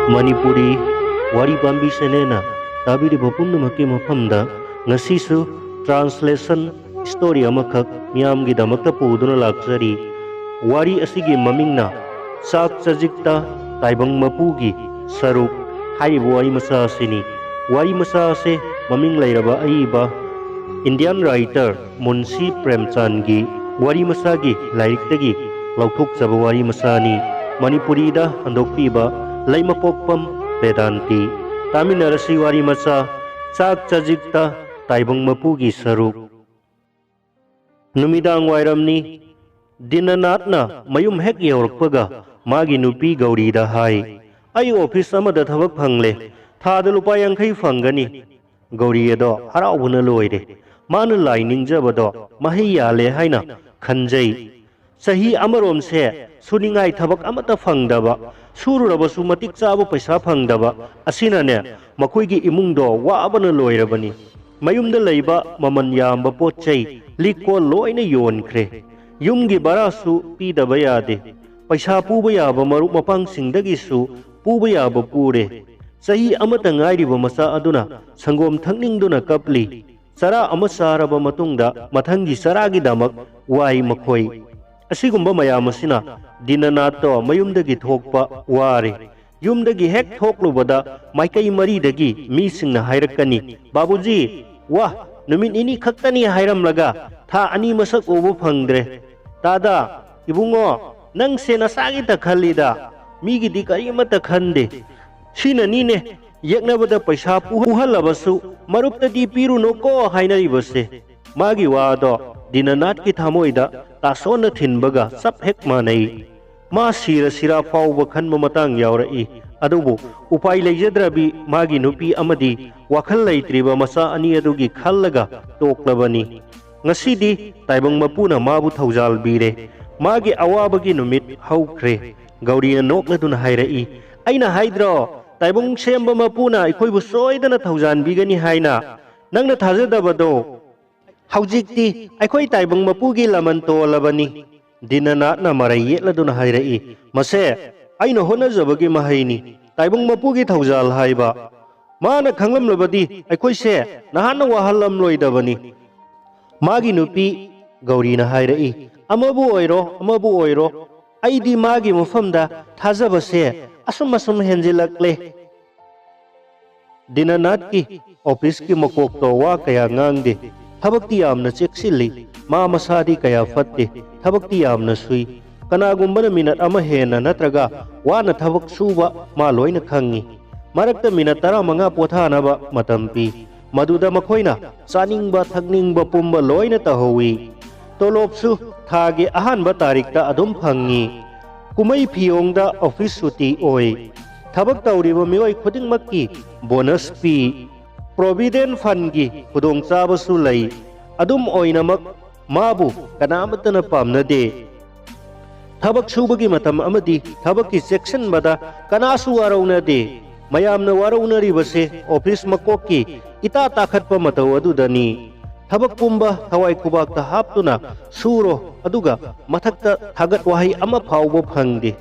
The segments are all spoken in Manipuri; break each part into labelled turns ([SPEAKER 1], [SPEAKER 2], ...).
[SPEAKER 1] Manipuri wari pambi senena tabiri bapumnamaki mafamda ngasisu translation story amakak miyamgi damakta puduna lakjari wari asigi mamingna sak chajikta taibang mapugi saruk haibu wari masa asini wari masa ase maming lairaba aiba Indian writer Munshi Premchand gi wari masagi lairiktagi lauthokjaba wari masani Manipuri da handokpiba Laimapokpam Vedanti Taminarasi wari masa Chak chajikta taibang mapugi saruk Numidang wairamni Dinanatna mayum hek yaurkpaga magi nupi Gauri da hai ai office amada thabak phangle thada lupa yankhai phangani Gauri ado haraubuna loire mana lai ningjabado mahi yale haina khanjai sahi amarom se suningai thabak amata phangdaba sururabasu matik chaba paisa phangdaba asina ne makoigi imungdo waabana loirabani mayumda leiba maman yamba potchai likko loina yonkhre yumgi barasu pidaba yade paisa puba yaba marup mapang singdagi su puba yaba pure sahi amata ngairiba masa aduna sangom thangningduna kapli sara ama saraba matungda mathangi saragi damak wai makhoi asigumba mayam asina dinanato mayumdagi thokpa wari yumdagi hek thoklubada maikai maridagi mi singna hairakani babuji wah numit ini khaktani hairamlaga tha ani masak obu phangdre tada ibungo nang sena sagi ta khallida migi di karimata khande sina nine yeknabada paisa puhalabasu maruptadi piruno ko hainaribase magi wado dinanat ki thamoida tasona thinbaga sap hek manai ma sira sira fauba khanma matang yaurai adubu upai leijadrabi magi nupi amadi wakhal leitriba masa ani adugi khallaga toklabani ngasidi taibang mapuna mabu thaujal bire magi awabagi numit haukhre gaurina nokladuna hairai aina haidro taibang semba mapuna ikhoibu soidana thaujan bigani haina nangna thajadabado haujikti aikhoi taibang mapugi laman tolabani dinanatna marai yetladuna hairai mase aina honajabagi mahaini taibang mapugi thaujal haiba mana khanglamlabadi aikhoi se nahana wahalam loidabani magi nupi gaurina hairai amabu oiro aidi magi mufamda thajabase asum asum henjilakle dinanat ki office ki makok to wa kaya ngangde thabakti yamna cheksilli ma masadi kaya fatte thabakti yamna sui kanagumbana minute ama hena natraga wana thabak suba ma loina khangi marakta minute 15 pothanaba matampi maduda makhoina chaningba thakningba pumba loina tahowi tolopsu thage ahanba tarikta adum phangi kumai phiyongda office suti oi thabak tawriba mioi khudingmakki bonus pi provident fund gi khudong chabasu lai adum oinamak mabu kanamatana pamnade thabak subagi matam amadi thabakki section bada kanasu waraunade mayamna waraunari base office makokki ita takhatpa mataw adudani thabak pumba thawai kubakta haptuna suro aduga mathakta thagat wahai ama phawbo phangde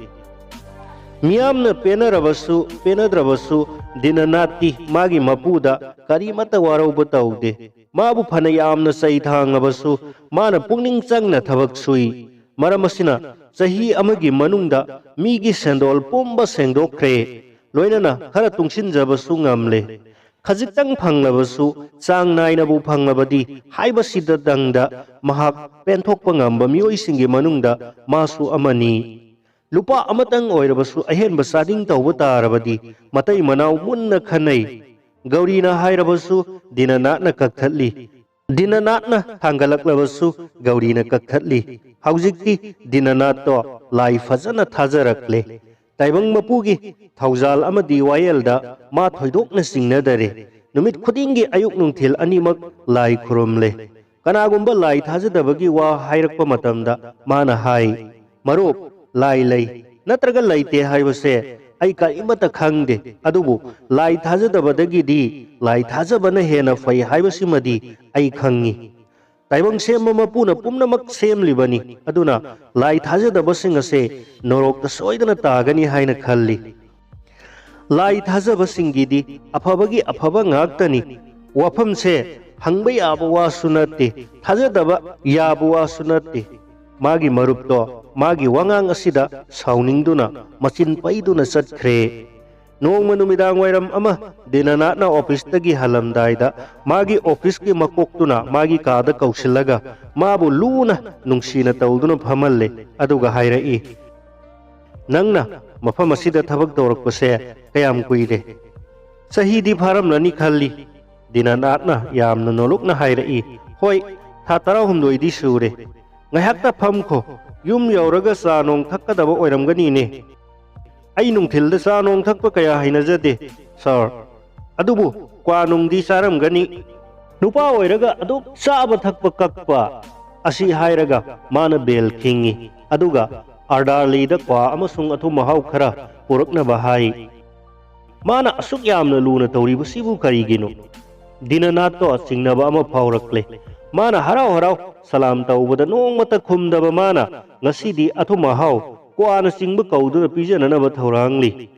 [SPEAKER 1] miyamna penadrabasu dinanati magi mapuda karimata warauba taude mabu phana yamna sai thangabasu mana pungning changna thabak sui maramasina sahi amagi manungda migi sendol pumba sengdokre loinana khara tungsinjabasu ngamle khajitang phanglabasu chang nainabu phanglabadi haibasida dangda mahak penthokpa ngamba mioisingi manungda masu amani lupa amatang oirabasu ahenba sading tawba tarabadi matai manau munna khanai gaurina hairabasu dinanatna kakthatli dinanatna thangalaklabasu gaurina kakthatli haujikti dinanato lai fajana thajarakle taibang mapugi thaujal amadi wayelda ma thoidokna singnadare numit khudingi ayuk nungthil animak lai khurumle kanagumba lai thajadabagi wa hairakpa matamda mana hai marup lai lay natraga laite haibase ai karimata khangde adubu lai thajadabadagi di lai thajabana hena fai haibasimadi ai khangi taibang semma mapuna pumnamak semlibani aduna lai thajadabasing ase norok ta soidana tagani haina khalli lie थाजबसिंगिदी अफबगी अफब ngaktani wafamse hangba yaba wasu natte thajadaba yaba wasu natte magi marupto magi wangang asida sauningduna machin paiduna chatkre nongma numidang wairam ama dinanatna office tagi halamdaida magi office ki makoktuna magi kada kausilaga mabu luna nungsina tawduna phamalle aduga hairai nangna mafam asida thabak tawrakpase kayam kuire sahidi pharam lani khalli dinanatna yamna nolokna hairai hoi tha 18 di sure ngahakta phamkho yum yauraga sanong thakkadaba oiramgani ne ai nungthilda sanong thakpa kaya hainajade sir adubu kwa nungdi saramgani nupa oiraga adu chaba thakpa kakpa asi hairaga mana bel kingi aduga ardalida kwa amasung athu mahau khara purakna bahai mana asuk yamna luna tawribu sibu karigino dinanato singnaba ama phaurakle mana harau harau salam tawbada nongmata khumdaba mana ngasidi athu mahau kwana singba kauduna pijananaba thorangli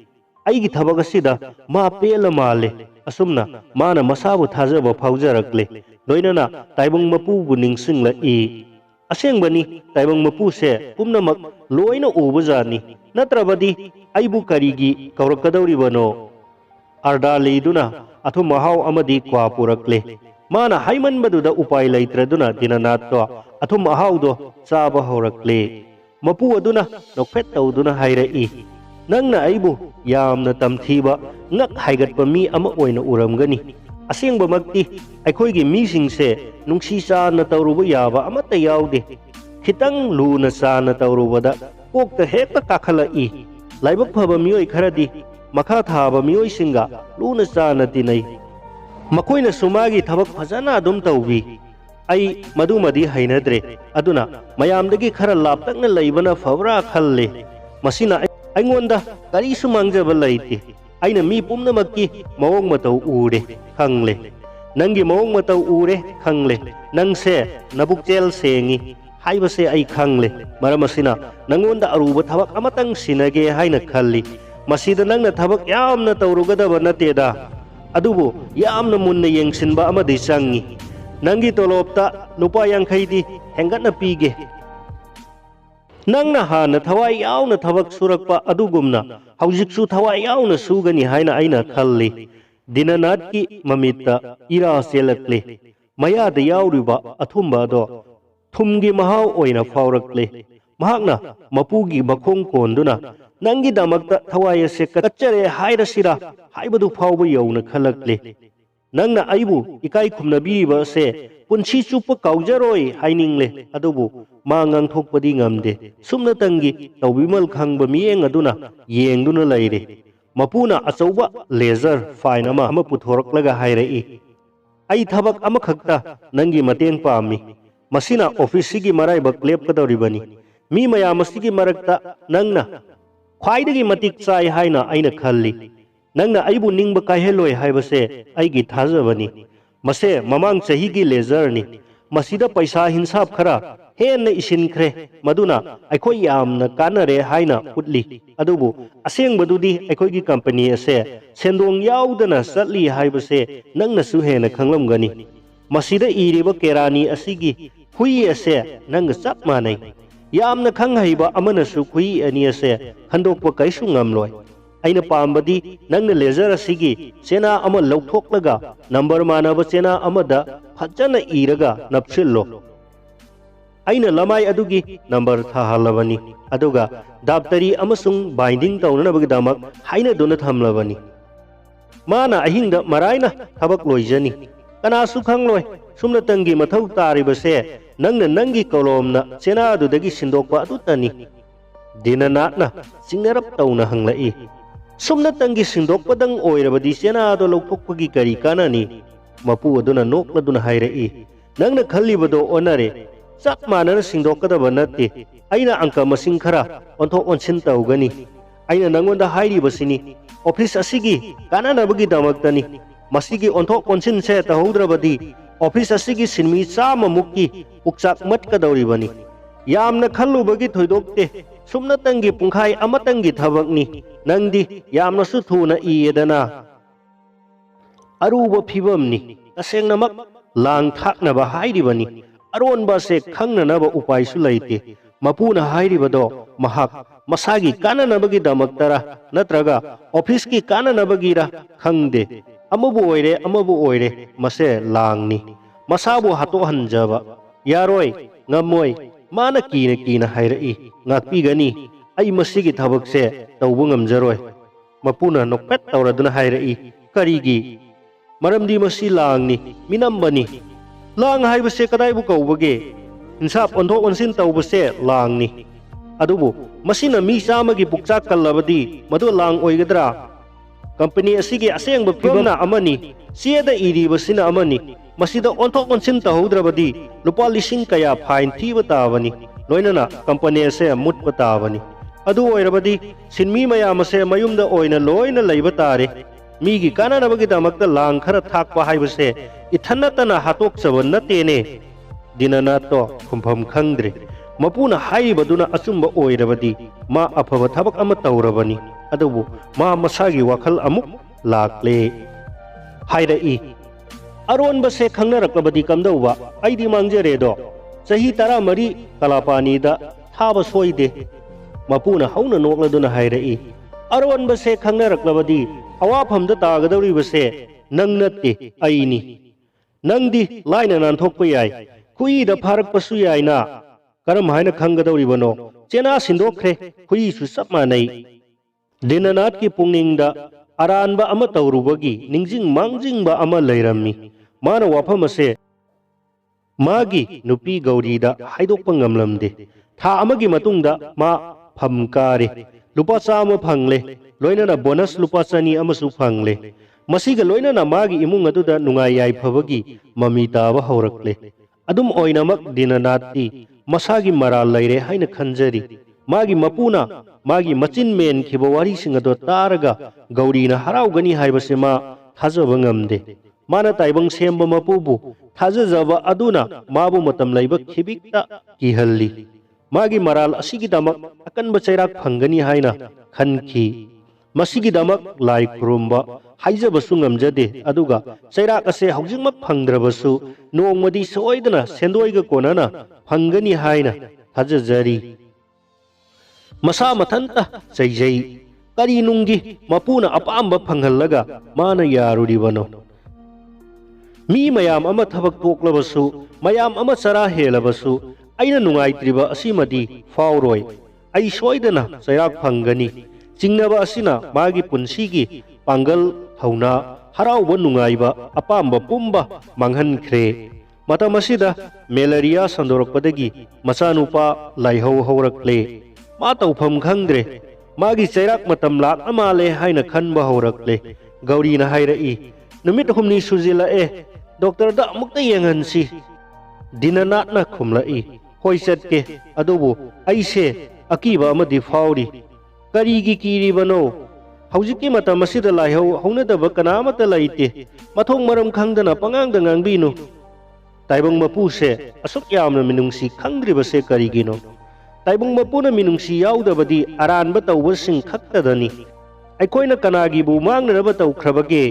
[SPEAKER 1] aigi thabak asida ma pela male asumna mana masabu thajaba phaujarakle loinana taibung mapu bu ningsingla i asengbani taibung mapu se pumnamak loina ubajani natrabadi aibu karigi kaurakadawribano arda leiduna athu mahau amadi kwa purakle mana haiman baduda upai laitraduna dinanato athu mahau do chaba horakle mapu aduna nokphet tawduna hairai nangna aibu yamna tamthiba ngak haigatpa mi ama oina uramgani asengba makti aikhoigi misingse nungsi sana tawruba yaba amata yaude khitang luna sana tawrubada kokta hekta kakhala i laibak phaba mioi kharadi makha thaba mioi singa luna sana tinai makoina sumagi thabak phajana adum tawbi ai madumadi hainadre aduna mayamdagi khara laptakna leibana fawra khalle masina aingonda kari sumangjaba leite aina mi pumna makki mawong matau ure khangle nangi mawong matau ure khangle nangse nabukchel sengi haibase ai khangle maramasina nangonda aruba thabak amatang sinage haina khalli masida nangna thabak yamna tawrugadaba nateda adubu yamna munna yengsinba amadi changi nangi tolopta lupa yang khaidi hengatna pige nangna hana thawai yauna thabak surakpa adugumna haujiksu thawai yauna sugani haina aina khalli dinanat ki mamita ira selakle maya da yauriba athumba do thumgi mahau oina faurakle mahakna mapugi bakhong konduna nangi damakta thawai se kachare haira sira haibadu fauba yauna khalakle nangna aibu ikai khumnabiriba se punsi chupa kaujaroi hainingle adubu mangang thokpadi ngamde sumna tangi tawbimal khangba mieng aduna yengduna leire mapuna achauba laser fine ama puthoraklaga hairai ai thabak ama khakta nangi mateng pami masina office sigi marai ba clap kadoribani mi maya masigi marakta nangna khwaidagi matik chai haina aina khalli nangna aibu ningba kaiheloi haibase aigi thajabani mase mamang chahi gi laser ni masida paisa hinsab khara henna isinkhre maduna aikhoi yamna kanare haina utli adubu asengbadudi aikhoi gi company ase sendong yaudana satli haibase nangna su hena khanglamgani masida iriba kerani asigi hui ase nang chap manai yamna khanghaiba amana su hui ani ase handokpa kaisu ngamloi aina pambadi nangna laser asigi sena ama lauthoknaga number manaba sena amada phajana iraga napsillo aina lamai adugi number thahalabani aduga daptari amasung binding taunanabagi damak haina dona thamlabani mana ahingda maraina thabak loijani kanasu khangloi sumna tangi mathau taribase nangna nangi kolomna sena adudagi sindokpa adutani dinanatna singnarap tauna hanglai sumna tangi sindok padang oirabadi sena do lokpokpagi kari kanani mapu aduna nokladuna hairai nangna khallibado onare chap manana sindokadaba natte aina angka masing khara onthok onsin taugani aina nangonda hairibasini office asigi kananabagi damaktani masigi onthok onsin se tahoudrabadi office asigi sinmi chama mukki ukchak mat kadawribani yamna khallubagi thoidokte सुमनतंगी पुंखाई अमतंगी थबकनी Nandi यामनसु थुना इयेदना अरुब फिबमनी तसेंगनमक लांग थाकनबा हाइरिबनी अरोनबा से खंगननबा उपायसु लैते मपुना हाइरिबदो महाक मसागी काननबगी दमक्तरा नत्रगा ऑफिस की काननबगीरा खंगदे अमबु ओइरे मसे लांगनी मसाबु हातो हंजबा यारोय ngam mana kina hairei ngakpigani ai masigi thabak se tawbu ngamjaroi mapuna nokpet tawraduna hairei karigi maramdi masi langni minambani lang haibase kadai bu kawbage insap onthok onsin tawbase langni adubu masina mi samagi pukcha kallabadi madu lang oigadra company asigi asengba phibamna amani sieda iribasina amani masida onthok onsin tahodrabadi lupa lising kaya fine thiba tabani loinana company se mutpa tabani adu oirabadi sinmi mayam se mayumda oina loina leiba tare migi kananabagi damakta lang khara thakpa haibase ithanatana hatok chaban natene dinana to khumpham khangdre mapuna haibaduna asumba oirabadi ma aphaba thabak ama tawrabani adubu ma masagi wakhal amuk lakle hairei अरोन बसे खंगनरकबदी कमदौबा आइदी मांगजरेदो चही तरा मरी कलापानीदा थाब सोइदे मपुना हौना नोक्लदुना हाइरई अरोन बसे खंगनरकबदी अवाफमदा तागदौरी बसे नंग नत्ते आइनी नंगदी लाइना नानथोकप याय खुईदा फारकपसु यायना करम हाइना खंगदौरीबनो चेना सिंदोखरे खुईसु सब मानै दिननाथ की पुंगनिंगदा अरानबा अमा तौरुबगी निंजिंग मांगजिंगबा अमा लैरम्मी माना वाफम से मागी नुपी गौरीदा हाइदोकपा ngamlamde था अमगी मतुंगदा मा फमकारे लुपा चाम फंगले लोइनना बोनस लुपा चनी अमसु फंगले मसीगा लोइनना मागी इमुंग अदुदा नुंगाई याई फबगी ममी ताबा हौरकले अदुम ओइनमक दिननाथी मसागी मराल लैरे हाइना खंजरी मागी मपुना मागी मचिन मेन खिबा वारी सिंगदो तारगा गौरीना हराउगनी हाइबसे मा थाजबा ngamde माना ताइबंग सेम्बा मपुबु थाजजबा अदुना माबु मतम लैबा खिबिकता किहल्ली मागी मराल असिगी दमक अकनबा चैराक फंगनी हाइना खनखी मसिगी दमक लाई खुरुमबा हाइजबसु ngamjade अदुगा चैराक असे हौजिंगमक फंगद्रबसु नोंगमदी सोइदना सेंदोइगा कोनाना फंगनी हाइना थाजजरी मसा मथंता चैजै करी नुंगी मपुना अपाम्बा फंगहल्लगा माना यारुरिबनो मी मयाम अमा थबक तोक्लबसु मयाम अमा चरा हेलबसु अइना नुंगाइत्रिबा असिमदी फावरोय अइ सोइदना चैराक फंगनी चिंगनबा असिना मागी पुंसीगी पांगल थौना हराउबा नुंगाइबा अपाम्बा पुंबा मांगहनख्रे मतम असिदा मेलेरिया संदोरकपदगी मचानुपा लाइहौ हौरकले मा तौफम खंद्रे मागी चैराक मतम लाक अमाले हाइना खनबा हौरकले गौरीना हाइरई नुमित हुमनी सुजिलाए डॉक्टर दा अमुक्ता येंगहनसी दिननाथना खुमलाई होय चटके अदुबु अइसे अकीबा अमदि फाउरी करीगी कीरिबनो हौजिकी मतम असिदा लाइहौ हौनदबा कनामता लैते मथोंग मरम खंगदना पंगांगदा ngangbinu ताइबंग मपुसे असुक यामना मिनुंगसी खंग्रिबसे करीगिनो ताइबंग मपुना मिनुंगसी याउदबदी अरानबा तौबसिंग खक्तदनी अखोइना कनागिबु मांगनबा तौख्रबगे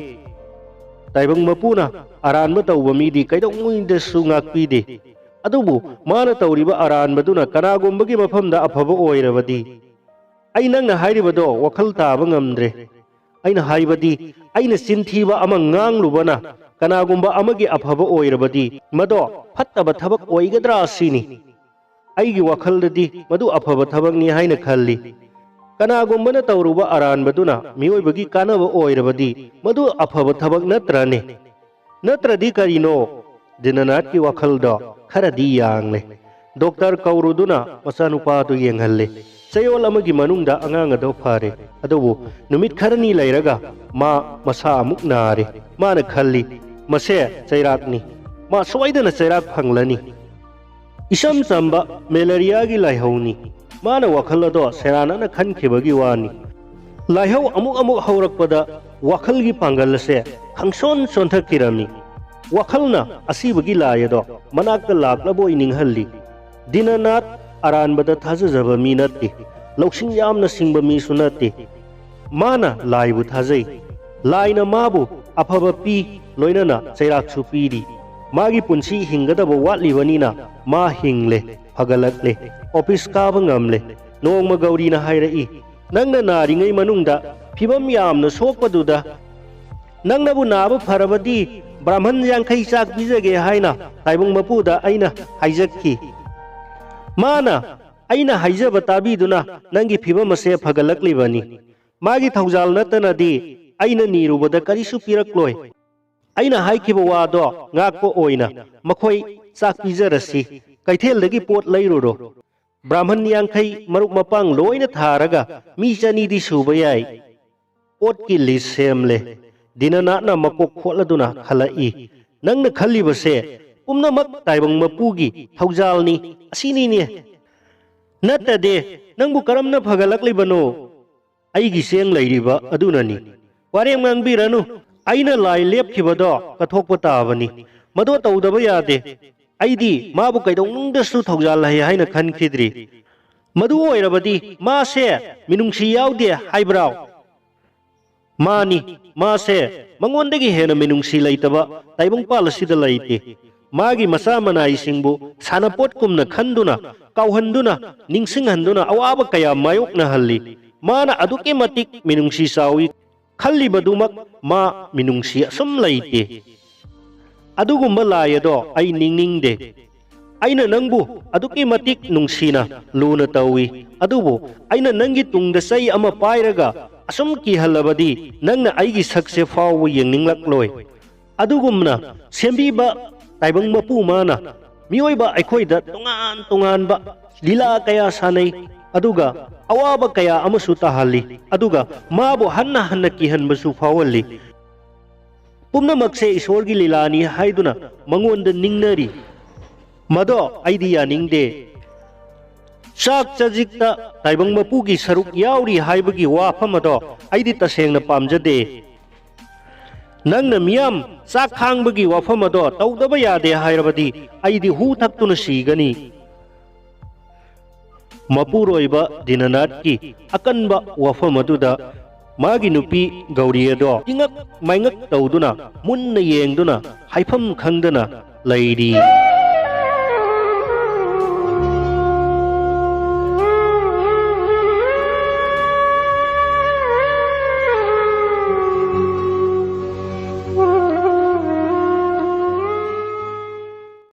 [SPEAKER 1] ताइबंग मपुना अरानबा तौबा मीदी कैदौमुइदसु ngakpide अदुबु माना तौरिबा अरानबदुना कनागुंबगी मफमदा अफबा ओइरबदी आई नंगना हाइरिबदो वखल ताबा ngamdre aina haibadi aina sinथिबा अमा nganglubana कनागुंबा अमगी अफबा ओइरबदी मदो फत्तबा थबक ओइगद्रा सिनी आइगी वखलददी मदु अफबा थबकनी हाइना खल्ली कनागुंबना तौरुबा अरानबदुना मिओइबगी कानबा ओइरबदी मदु अफबा थबक नत्रने नत्रदी करिनो दिननाथ की वखलदो खरदी यांगले डॉक्टर कौरुदुना मचानुपादु येंगहल्ले चयोल अमगी मनुंगदा अंगांग अदो फारे अदुबु नुमित खरनी लैरगा मा मसा अमुक नारे माना खल्ली मसे चैराकनी मा सोइदना चैराक फंगलनी इसम चंबा मेलेरिया की लाइहौनी माना वखल अदो सेरानाना खनखिबगी वानी लाइहौ अमुक अमुक हौरकपदा वखल की पांगल से खंगसोन सोंथकिरमी वखलना असीबगी लायदो मनाक लाक्लबो इनिंगहल्ली दिननाथ अरानबदा थाजजबा मी नत्ते ꯂꯧꯁꯤꯡ ꯌꯥꯝꯅ ꯁꯤꯡꯕ ꯃꯤꯁꯨ ꯅꯠꯇꯦ ꯃꯥꯅ ꯂꯥꯏꯕꯨ ꯊꯥꯖꯩ ꯂꯥꯏꯅ ꯃꯥꯕꯨ ꯑꯐꯕ ꯄꯤ ꯂꯣꯏꯅꯅ ꯆꯩꯔꯥꯛꯁꯨ ꯄꯤꯔꯤ ꯃꯥꯒꯤ ꯄꯨꯟꯁꯤ ꯍꯤꯡꯒꯗꯕ ꯋꯥꯠꯂꯤꯕꯅꯤꯅ ꯃꯥ ꯍꯤꯡꯂꯦ ꯐꯒꯠꯂꯛꯂꯦ ꯑꯣꯐꯤꯁ ꯀꯥꯕ ꯉꯝꯂꯦ ꯅꯣꯡꯃ ꯒꯧꯔꯤꯅ ꯍꯥꯏꯔꯛꯏ ꯅꯪꯅ ꯅꯥꯔꯤꯉꯩ ꯃꯅꯨꯡꯗ ꯐꯤꯕꯝ ꯌꯥꯝꯅ ꯁꯣꯛꯄꯗꯨꯗ ꯅꯪꯅꯕꯨ ꯅꯥꯕ ꯐꯔꯕꯗꯤ ꯕ꯭ꯔꯥꯍ꯭ꯃꯟ 50 ꯆꯥꯛ ꯄꯤꯖꯒꯦ ꯍꯥꯏꯅ ꯇꯥꯏꯕꯪ ꯃꯄꯨꯗ ꯑꯩꯅ ꯍꯥꯏꯖꯈꯤ ꯃꯥꯅ ꯑꯩꯅ ꯍꯥꯏꯖꯕ ꯇꯥꯕꯤꯗꯨꯅ ꯅꯪꯒꯤ ꯐꯤꯕꯝ ꯑꯁꯦ ꯐꯒꯠꯂꯛꯂꯤꯕꯅꯤ ꯃꯥꯒꯤ ꯊꯧꯖꯥꯜ ꯅꯠꯇꯅꯗꯤ ꯑꯩꯅ ꯅꯤꯔꯨꯕꯗ ꯀꯔꯤꯁꯨ ꯄꯤꯔꯛꯂꯣꯏ ꯑꯩꯅ ꯍꯥꯏꯈꯤꯕ ꯋꯥꯗꯣ ꯉꯥꯛꯄ ꯑꯣꯏꯅ ꯃꯈꯣꯏ ꯆꯥꯛ ꯄꯤꯖꯔꯁꯤ ꯀꯩꯊꯦꯜꯗꯒꯤ ꯄꯣꯠ ꯂꯩꯔꯨꯔꯣ ꯕ꯭ꯔꯥꯍ꯭ꯃꯟ 50 ꯃꯔꯨꯞ ꯃꯄꯥꯡ ꯂꯣꯏꯅ ꯊꯥꯔꯒ ꯃꯤ 200ꯗꯤ ꯁꯨꯕ ꯌꯥꯏ ꯄꯣꯠꯀꯤ ꯂꯤꯁ ꯁꯦꯝꯂꯦ ꯗꯤꯅꯅꯥꯠꯅ ꯃꯀꯣꯛ ꯈꯣꯠꯂꯗꯨꯅ ꯈꯜꯂꯛꯏ ꯅꯪꯅ ꯈꯜꯂꯤꯕꯁꯦ ꯄꯨꯝꯅꯃꯛ ꯇꯥꯏꯕꯪ ꯃꯄꯨꯒꯤ ꯊꯧꯖꯥꯜꯅꯤ ꯑꯁꯤꯅꯤꯅꯦ ꯅꯠꯇꯗꯦ ꯅꯪꯕꯨ ꯀꯔꯝꯅ ꯐꯒꯠꯂꯛꯂꯤꯕꯅꯣ ꯑꯩꯒꯤ ꯆꯦꯡ ꯂꯩꯔꯤꯕ ꯑꯗꯨꯅꯅꯤ ꯋꯥꯔꯦꯝ ꯉꯥꯡꯕꯤꯔꯅꯨ ꯑꯩꯅ ꯂꯥꯏ ꯂꯦꯞꯈꯤꯕꯗꯣ ꯀꯠꯊꯣꯛꯄ ꯇꯥꯕꯅꯤ ꯃꯗꯣ ꯇꯧꯗꯕ ꯌꯥꯗꯦ ꯑꯩꯗꯤ ꯃꯥꯕꯨ ꯀꯩꯗꯧꯅꯨꯡꯗꯁꯨ ꯊꯧꯖꯥꯜ ꯂꯩ ꯍꯥꯏꯅ ꯈꯟꯈꯤꯗ꯭ꯔꯤ ꯃꯗꯨ ꯑꯣꯏꯔꯕꯗꯤ ꯃꯥꯁꯦ ꯃꯤꯅꯨꯡꯁꯤ ꯌꯥꯎꯗꯦ ꯍꯥꯏꯕ꯭ꯔꯥꯎ ꯃꯥꯅꯤ ꯃꯥꯁꯦ ꯃꯉꯣꯟꯗꯒꯤ ꯍꯦꯟꯅ ꯃꯤꯅꯨꯡꯁꯤ ꯂꯩꯇꯕ ꯇꯥꯏꯕꯪꯄꯥꯜ ꯑꯁꯤꯗ ꯂꯩꯇꯦ ꯃꯥꯒꯤ ꯃꯆꯥ ꯃꯅꯥꯏꯁꯤꯡꯕꯨ ꯁꯥꯟꯅꯄꯣꯠꯀꯨꯝꯅ ꯈꯟꯗꯨꯅ ꯀꯥꯎꯍꯟꯗꯨꯅ ꯅꯤꯡꯁꯤꯡꯍꯟꯗꯨꯅ ꯑꯋꯥꯕ ꯀꯌꯥ ꯃꯥꯌꯣꯛꯅꯍꯜꯂꯤ ꯃꯥꯅ ꯑꯗꯨꯛꯀꯤ ꯃꯇꯤꯛ ꯃꯤꯅꯨꯡꯁꯤ ꯆꯥꯎꯏ ꯈꯜꯂꯤꯕꯗꯨꯃꯛ ꯃꯥ ꯃꯤꯅꯨꯡꯁꯤ ꯑꯁꯨꯝ ꯂꯩꯇꯦ ꯑꯗꯨꯒꯨꯝꯕ ꯂꯥꯏ ꯑꯗꯣ ꯑꯩ ꯅꯤꯡꯅꯤꯡꯗꯦ ꯑꯩꯅ ꯅꯪꯕꯨ ꯑꯗꯨꯛꯀꯤ ꯃꯇꯤꯛ ꯅꯨꯡꯁꯤꯅ ꯂꯨꯅ ꯇꯧꯏ ꯑꯗꯨꯕꯨ ꯑꯩꯅ ꯅꯪꯒꯤ ꯇꯨꯡꯗ ꯆꯩ ꯑꯃ ꯄꯥꯏꯔꯒ ꯑꯁꯨꯝ ꯀꯤꯍꯜꯂꯕꯗꯤ ꯅꯪꯅ ꯑꯩꯒꯤ ꯁꯛꯁꯦ ꯐꯥꯎꯕ ꯌꯦꯡꯅꯤꯡꯂꯛꯂꯣꯏ ꯑꯗꯨꯒꯨꯝꯅ ꯁꯦꯝꯕꯤꯕ ꯇꯥꯏꯕꯪ ꯃꯄꯨ ꯃꯥꯅ ꯃꯤꯑꯣꯏꯕ ꯑꯩꯈꯣꯏꯗ ꯇꯣꯉꯥꯟ ꯇꯣꯉꯥꯟꯕ ꯂꯤꯂꯥ ꯀꯌꯥ ꯁꯥꯟꯅꯩ ꯑꯗꯨꯒ ꯑꯋꯥꯕ ꯀꯌꯥ ꯑꯃꯁꯨ ꯇꯥꯍꯜꯂꯤ ꯑꯗꯨꯒ ꯃꯥꯕꯨ ꯍꯟꯅ ꯍꯟꯅ ꯀꯤꯍꯟꯕꯁꯨ ꯐꯥꯎꯍꯜꯂꯤ ꯄꯨꯝꯅꯃꯛꯁꯦ ꯏꯁꯣꯔꯒꯤ ꯂꯤꯂꯥꯅꯤ ꯍꯥꯏꯗꯨꯅ ꯃꯉꯣꯟꯗ ꯅꯤꯡꯅꯔꯤ ꯃꯗꯣ ꯑꯩꯗꯤ ꯌꯥꯅꯤꯡꯗꯦ ꯆꯥꯛ ꯆꯖꯤꯛꯇ ꯇꯥꯏꯕꯪ ꯃꯄꯨꯒꯤ ꯁꯔꯨꯛ ꯌꯥꯎꯔꯤ ꯍꯥꯏꯕꯒꯤ ꯋꯥꯐꯝ ꯑꯗꯣ ꯑꯩꯗꯤ ꯇꯁꯦꯡꯅ ꯄꯥꯝꯖꯗꯦ ꯅꯪꯅ ꯃꯤꯌꯥꯝ ꯆꯥꯛ ꯈꯥꯡꯕꯒꯤ ꯋꯥꯐꯝ ꯑꯗꯣ ꯇꯧꯗꯕ ꯌꯥꯗꯦ ꯍꯥꯏꯔꯕꯗꯤ ꯑꯩꯗꯤ ꯍꯨ ꯊꯛꯇꯨꯅ ꯁꯤꯒꯅꯤ ꯃꯄꯨꯔꯣꯏꯕ ꯗꯤꯅꯅꯥꯠꯀꯤ ꯑꯀꯟꯕ ꯋꯥꯐꯝ ꯑꯗꯨꯗ ꯃꯥꯒꯤ ꯅꯨꯄꯤ ꯒꯧꯔꯤ ꯑꯗꯣ ꯏꯉꯛ ꯃꯥꯏꯉꯛ ꯇꯧꯗꯨꯅ ꯃꯨꯟꯅ ꯌꯦꯡꯗꯨꯅ ꯍꯥꯏꯐꯝ ꯈꯪꯗꯅ ꯂꯩꯔꯤ